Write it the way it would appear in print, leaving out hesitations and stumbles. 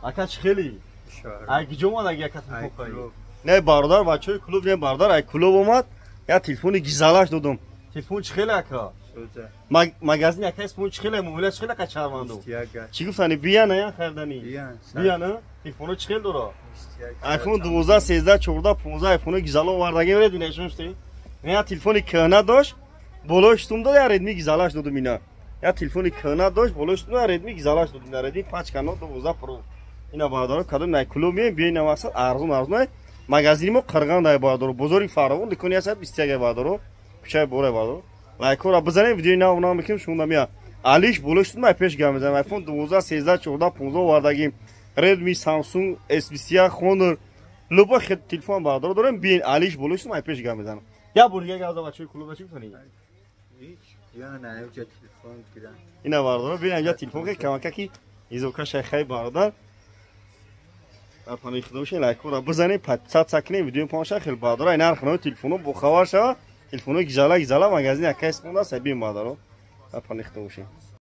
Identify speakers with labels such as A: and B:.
A: Ака чхели. Ай гиҷомад ага яка телефон қои.
B: Не бародар бачаи клуб не бародар ай клуб омад. Я телефони гизалаш додум.
A: Телефон чхели ака. Магазин яка телефон чхели мобилаш чхели ака чарманду. Чӣ гуфтани бия на я хардани. Бия на телефоно чхел доро. Айфон 12 13 14 15 айфоно гизало вардаги меред нишон шти. Я телефони кана дош болош тум дод я редми гизалаш додум ина. Я телефони кана дош болош тум я редми гизалаш додум ина редми 5 кано 12 про. Ина бародар кадом най клуб ме бия ина масал арзун магазини мо қирған дай бародар бозори фаровон дикони асад 21 бародар пишай боре бародар лайкора бизанем видео нав нав меким шунда мия алиш болош тум пеш гам мезам айфон 12 13 14 15 вардаги Redmi, Samsung, S21, Honor, любой хет телефон бародар дорем бин алиш болош тум пеш гам мезам я бурга газа бачои клуб чӣ кунӣ
C: я на я телефон гирам
A: ина бародар бин я телефон ке камака ки изока шайхай бародар апани худош лайкора бизане 500 сакне видео помоша хел бародар ина нархно телефону бо хабар шава телефону гизала магазин якас монда сабин бародар апани худош